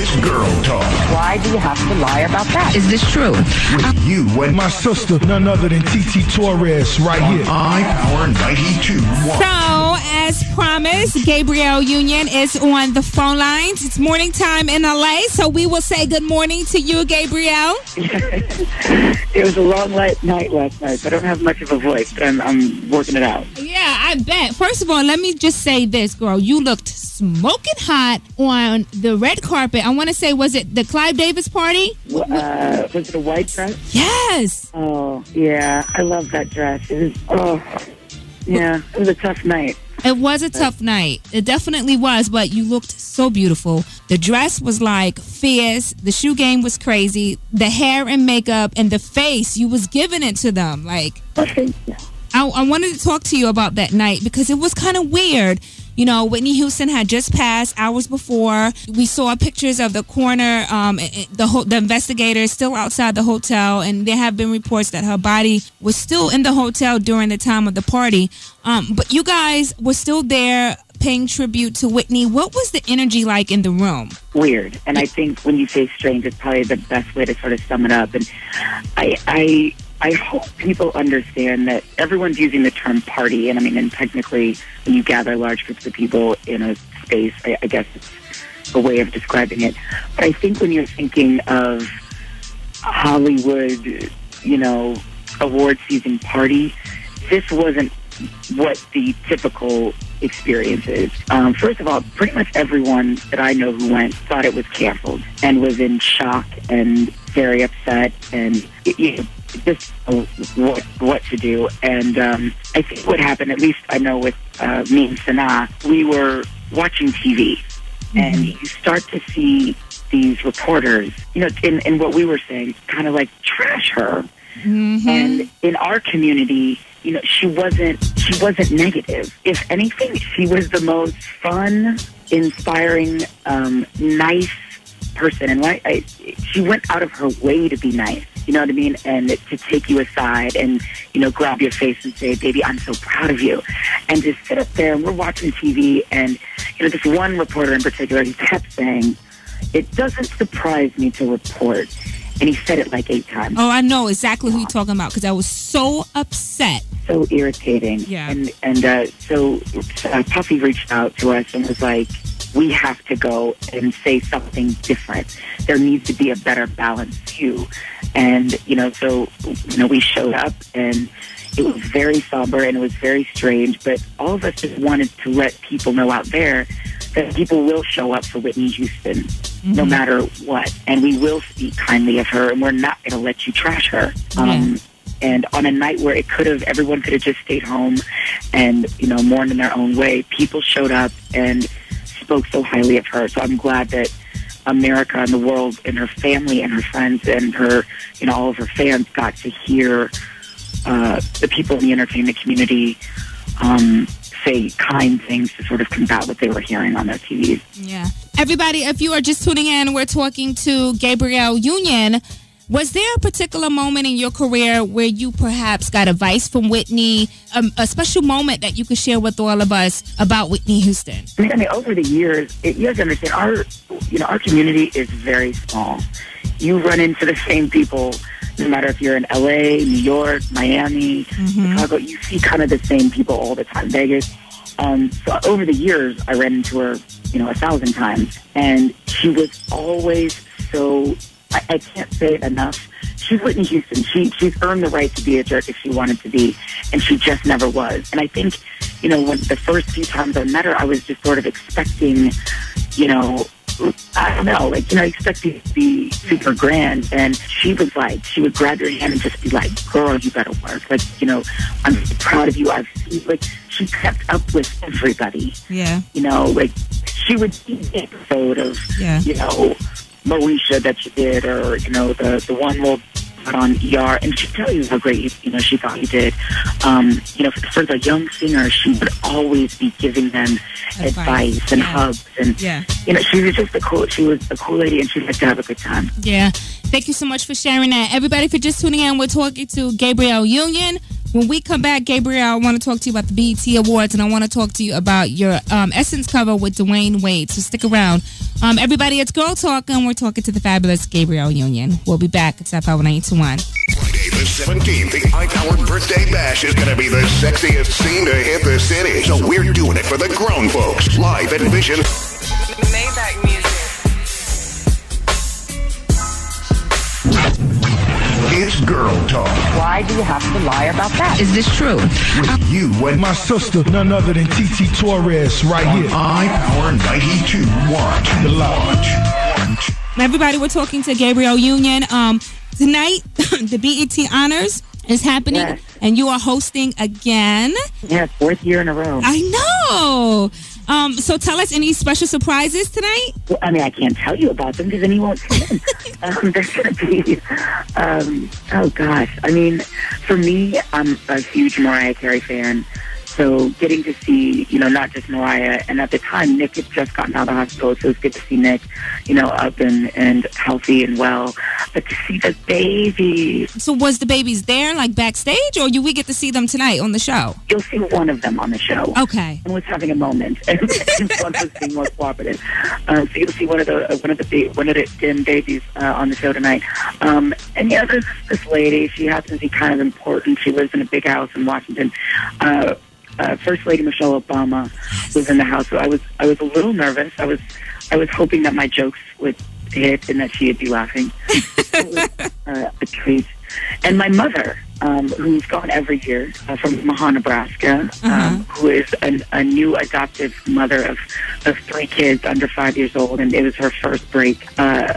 It's girl talk. Why do you have to lie about that? Is this true? With you and My sister, none other than TT Torrez, right here. iPower 92.1. So, as promised, Gabrielle Union is on the phone lines. It's morning time in LA, so we will say good morning to you, Gabrielle. It was a long night last night, so I don't have much of a voice, but I'm working it out. Yeah, I bet. First of all, let me just say this, girl. You looked smoking hot on the red carpet. I want to say, was it the Clive Davis party? Was it a white dress? Yes. Oh, yeah. I love that dress. It was a tough night. It was a tough night. It definitely was, but you looked so beautiful. The dress was like fierce. The shoe game was crazy. The hair and makeup and the face, you was giving it to them. Like, Okay. I wanted to talk to you about that night because it was kind of weird. You know, Whitney Houston had just passed hours before. We saw pictures of the coroner, the investigators still outside the hotel, and there have been reports that her body was still in the hotel during the time of the party. But you guys were still there paying tribute to Whitney. What was the energy like in the room? Weird. And I think when you say strange, it's probably the best way to sort of sum it up. And I hope people understand that everyone's using the term party. And I mean, and technically, when you gather large groups of people in a space, I guess it's a way of describing it. But I think when you're thinking of Hollywood, award season party, this wasn't what the typical experience is. First of all, pretty much everyone that I know who went thought it was canceled and was in shock and very upset and just what to do. And I think what happened, at least I know with me and Sanaa, we were watching TV, and you start to see these reporters, in what we were saying, kind of like trash her. And in our community, she wasn't negative. If anything, she was the most fun, inspiring, nice person. And she went out of her way to be nice. You know what I mean? And to take you aside and, grab your face and say, baby, I'm so proud of you. And to sit up there and we're watching TV and, this one reporter in particular, he kept saying, it doesn't surprise me to report. And he said it like 8 times. Oh, I know exactly who you're talking about because I was so upset. So irritating. Yeah. So Puffy reached out to us and was like, we have to go and say something different. There needs to be a better balance too. And, we showed up and it was very somber and it was very strange, but all of us just wanted to let people know out there that people will show up for Whitney Houston no matter what. And we will speak kindly of her and we're not going to let you trash her. And on a night where everyone could have just stayed home and, mourned in their own way, people showed up and spoke so highly of her. So I'm glad that America and the world and her family and her friends and her, all of her fans got to hear the people in the entertainment community say kind things to sort of combat what they were hearing on their TVs. Yeah. Everybody, if you are just tuning in, we're talking to Gabrielle Union. Was there a particular moment in your career where you perhaps got advice from Whitney, a special moment that you could share with all of us about Whitney Houston? I mean, over the years, you have to understand, our community is very small. You run into the same people, no matter if you're in LA, New York, Miami, Chicago. You see kind of the same people all the time. Vegas. So over the years, I ran into her, 1,000 times, and she was always so. I can't say it enough. She's Whitney Houston. She's earned the right to be a jerk if she wanted to be, and she just never was. And I think, when the first few times I met her, I was just sort of expecting, I don't know, expecting to be super grand. And she was like, she would grab your hand and just be like, girl, you better work. I'm proud of you. She kept up with everybody. Yeah. She would see the episode of, Moesha that she did, or the one we'll put on ER, and she'd tell you how great she thought you did. For the young singer, she would always be giving them advice and hugs, and she was just she was a cool lady, and she liked to have a good time. Yeah, thank you so much for sharing that. Everybody, for just tuning in, we're talking to Gabrielle Union. When we come back, Gabrielle, I want to talk to you about the BET Awards, and I want to talk to you about your Essence cover with Dwayne Wade. So stick around. Everybody, it's Girl Talk, and we're talking to the fabulous Gabrielle Union. We'll be back. It's Power 921. Friday the 17th, the high-powered birthday bash is going to be the sexiest scene to hit the city. So we're doing it for the grown folks. Live at Vision. Maybach music. It's Girl Talk. Why do you have to lie about that? Is this true? With you and My sister, none other than TT Torrez, right here. Power 92.1. The Lodge. Everybody, we're talking to Gabrielle Union. Tonight, the BET Honors is happening, Yes. and you are hosting again. Yeah, 4th year in a row. I know. So tell us, any special surprises tonight? Well, I mean, I can't tell you about them because then you won't see them. There's going to be, oh gosh. I mean, for me, I'm a huge Mariah Carey fan. So getting to see, not just Mariah, and at the time, Nick had just gotten out of the hospital, so it was good to see Nick, up and healthy and well. But to see the baby. So was the babies there, like backstage, or we get to see them tonight on the show? You'll see one of them on the show. Okay. And was having a moment, and one was being more cooperative. So you'll see one of the dim babies on the show tonight. And there's this lady. She happens to be kind of important. She lives in a big house in Washington. First Lady Michelle Obama was in the house. So I was a little nervous. I was hoping that my jokes would hit and that she would be laughing. It was a treat. And my mother, who's gone every year from Omaha, Nebraska, who is a new adoptive mother of 3 kids under 5 years old, and it was her first break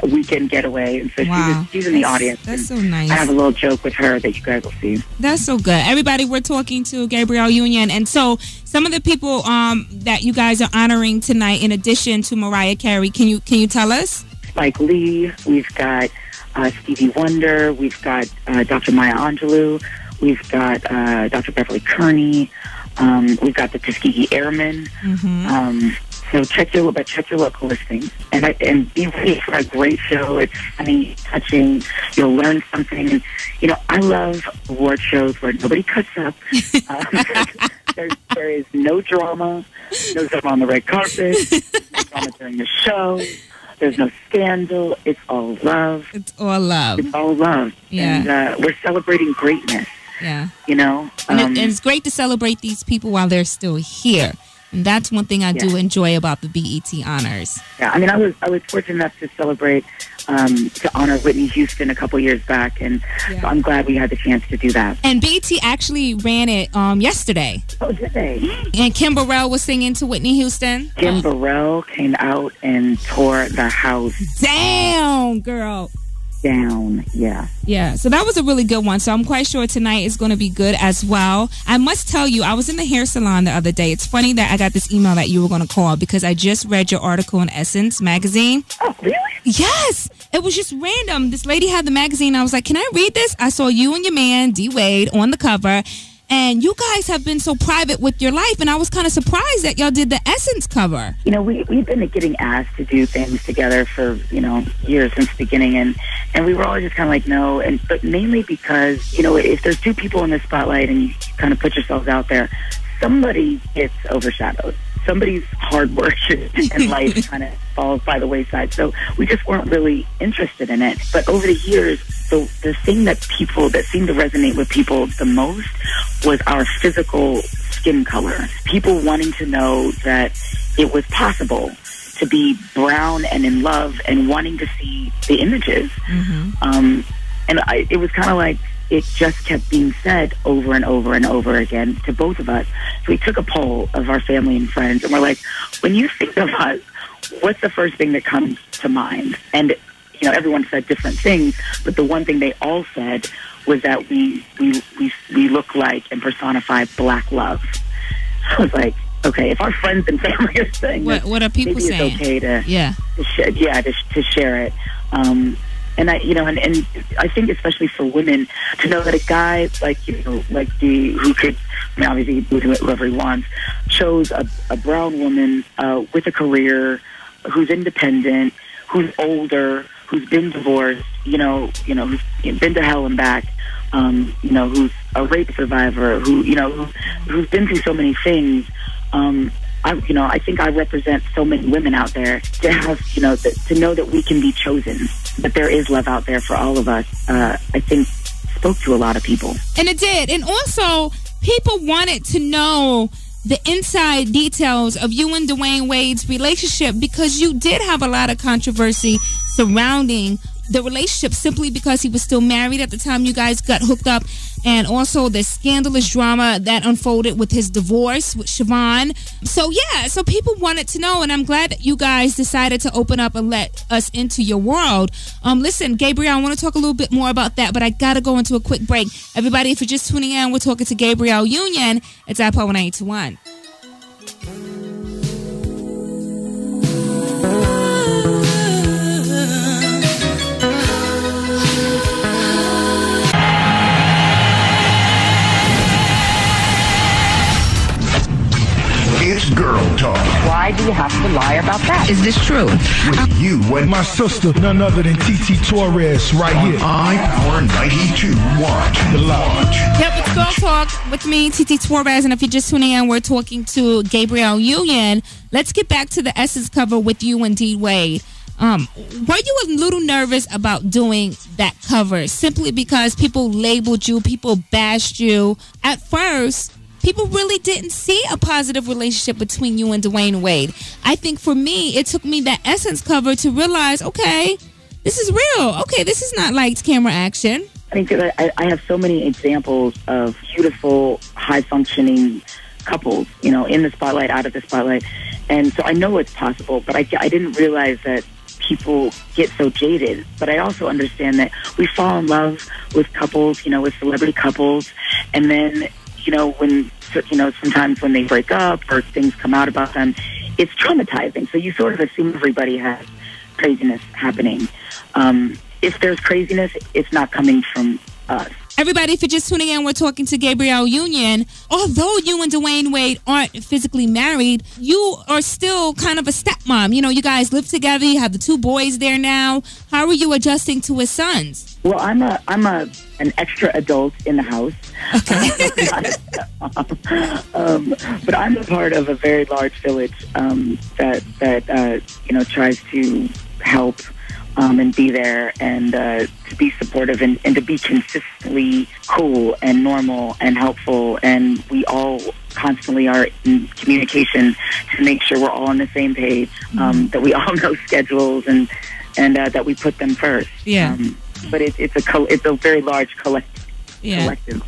weekend getaway, and so she's in the audience. That's so nice. I have a little joke with her that you guys will see. That's so good. Everybody, we're talking to Gabrielle Union, and so some of the people that you guys are honoring tonight, in addition to Mariah Carey, can you tell us? Like Lee, we've got Stevie Wonder, we've got Dr. Maya Angelou, we've got Dr. Beverly Kearney, we've got the Tuskegee Airmen. So check your local listings and be ready for a great show. It's funny, touching. You'll learn something. I love award shows where nobody cuts up. There is no drama on the red carpet, no drama during the show. There's no scandal. It's all love. It's all love. It's all love. Yeah. And we're celebrating greatness. Yeah. And it's great to celebrate these people while they're still here. And that's one thing I do enjoy about the BET Honors. Yeah, I mean, I was fortunate enough to celebrate, to honor Whitney Houston a couple years back, and so I'm glad we had the chance to do that. And BET actually ran it yesterday. Oh, did they? And Kim Burrell was singing to Whitney Houston. Kim Burrell came out and tore the house down, girl. Down, yeah. Yeah, so that was a really good one. So I'm quite sure tonight is going to be good as well. I must tell you, I was in the hair salon the other day. It's funny that I got this email that you were going to call because I just read your article in Essence magazine. Oh, really? Yes. It was just random. This lady had the magazine. I was like, can I read this? I saw you and your man, D. Wade, on the cover. And you guys have been so private with your life, and I was kind of surprised that y'all did the Essence cover. We've been getting asked to do things together for, years since the beginning, and we were always just kind of like, no, but mainly because, if there's 2 people in the spotlight and you kind of put yourselves out there, somebody gets overshadowed. Somebody's hard work and life kind of falls by the wayside. So we just weren't really interested in it. But over the years, the thing that seemed to resonate with people the most was our physical skin color. People wanting to know that it was possible to be brown and in love and wanting to see the images. It was kind of like, it just kept being said over and over and over again to both of us. So we took a poll of our family and friends, and we're like, when you think of us, what's the first thing that comes to mind? And, everyone said different things, but the one thing they all said was that we look like and personify Black love. I was like, okay, if our friends and family are saying what are people maybe saying? It's okay to share it. And I think especially for women to know that a guy like D, who could, obviously do whoever he wants, chose a brown woman with a career, who's independent, who's older, who's been divorced, who's been to hell and back, who's a rape survivor, who's been through so many things. I think I represent so many women out there to have, to know that we can be chosen, that there is love out there for all of us. I think spoke to a lot of people. And it did. And also, people wanted to know the inside details of you and Dwayne Wade's relationship, because you did have a lot of controversy surrounding the relationship simply because he was still married at the time you guys got hooked up, and also the scandalous drama that unfolded with his divorce with Siobhan. So people wanted to know, and I'm glad that you guys decided to open up and let us into your world. Listen, Gabrielle, I want to talk a little bit more about that, but I gotta go into a quick break. Everybody, if you're just tuning in, we're talking to Gabrielle Union. It's iPower 921. It's girl talk. Why do you have to lie about that? Is this true? With you and My sister, none other than TT Torrez, right here. iPower 92.1. The Lodge. Yep, it's Girl Talk with me, TT Torrez, and if you're just tuning in, we're talking to Gabrielle Union. Let's get back to the Essence cover with you and D. Wade. Were you a little nervous about doing that cover simply because people labeled you, people bashed you? At first, people really didn't see a positive relationship between you and Dwayne Wade. I think for me, it took me that Essence cover to realize, okay, this is real. Okay, this is not lights, camera, action. I think that I have so many examples of beautiful, high-functioning couples, in the spotlight, out of the spotlight. And so I know it's possible, but I didn't realize that people get so jaded. But I also understand that we fall in love with couples, with celebrity couples, and then when sometimes when they break up or things come out about them, it's traumatizing. So you sort of assume everybody has craziness happening. If there's craziness, it's not coming from us. Everybody, if you're just tuning in, we're talking to Gabrielle Union. Although you and Dwayne Wade aren't physically married, you are still kind of a stepmom. You guys live together. You have the 2 boys there now. How are you adjusting to his sons? Well, I'm an extra adult in the house. But I'm a part of a very large village that tries to help and be there and to be supportive and to be consistently cool and normal and helpful. And we all constantly are in communication to make sure we're all on the same page, that we all know schedules and that we put them first. Yeah. But it's a very large collective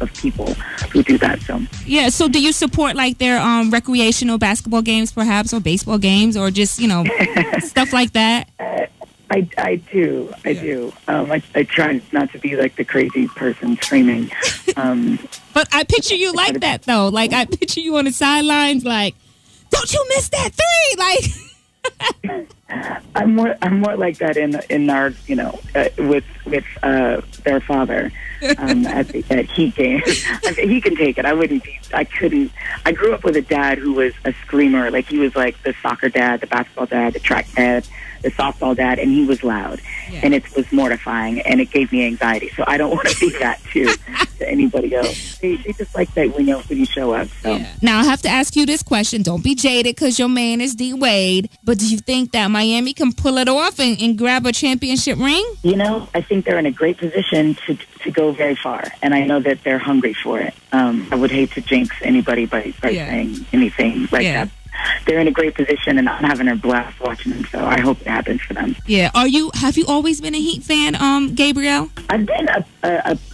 of people who do that. So do you support like their recreational basketball games perhaps, or baseball games, or just stuff like that? I do. I try not to be like the crazy person screaming. But I picture you like that though. Like I picture you on the sidelines like, don't you miss that 3? Like I'm more like that in our with their father at Heat games. He can take it. I couldn't. I grew up with a dad who was a screamer. Like he was like the soccer dad, the basketball dad, the track dad, the softball dad, and he was loud, and it was mortifying, and it gave me anxiety. So I don't want to be that to anybody else. They just like that when you show up. So. Yeah. Now I have to ask you this question. Don't be jaded because your man is D. Wade, but do you think that Miami can pull it off and grab a championship ring? I think they're in a great position to go very far, and I know that they're hungry for it. I would hate to jinx anybody by saying anything like that. They're in a great position, and I'm having a blast watching them, so I hope it happens for them. Yeah. Have you always been a Heat fan, Gabrielle? I've been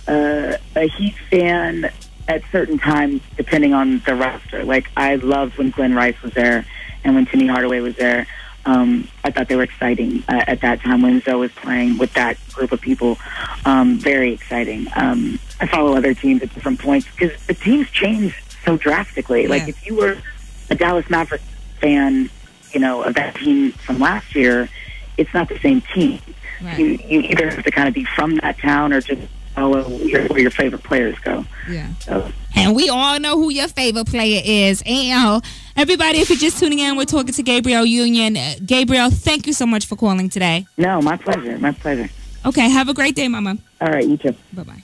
a Heat fan at certain times, depending on the roster. Like, I loved when Glenn Rice was there and when Timmy Hardaway was there. I thought they were exciting at that time when Zoe was playing with that group of people. Very exciting. I follow other teams at different points because the teams change so drastically. Yeah. Like, if you were a Dallas Mavericks fan, of that team from last year, it's not the same team. Right. You either have to kind of be from that town or just follow where your favorite players go. Yeah. So. And we all know who your favorite player is. And everybody, if you're just tuning in, we're talking to Gabrielle Union. Gabrielle, thank you so much for calling today. No, my pleasure. My pleasure. Okay, have a great day, Mama. All right, you too. Bye-bye.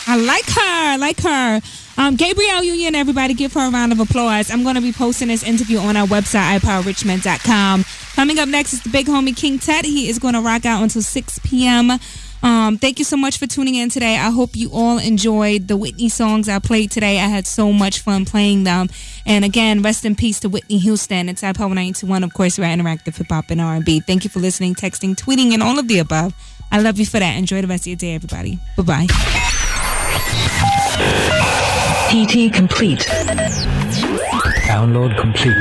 I like her. Gabrielle Union, everybody give her a round of applause. I'm going to be posting this interview on our website, iPowerRichmond.com. Coming up next is the big homie King Tut. He is going to rock out until 6 p.m. Thank you so much for tuning in today. I hope you all enjoyed the Whitney songs I played today. I had so much fun playing them. And again, rest in peace to Whitney Houston. It's iPower 921. Of course, we're interactive hip-hop and R&B. Thank you for listening, texting, tweeting, and all of the above. I love you for that. Enjoy the rest of your day, everybody. Bye-bye. TT complete. Download complete.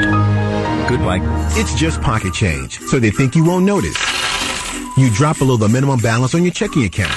Goodbye. It's just pocket change, so they think you won't notice. You drop below the minimum balance on your checking account.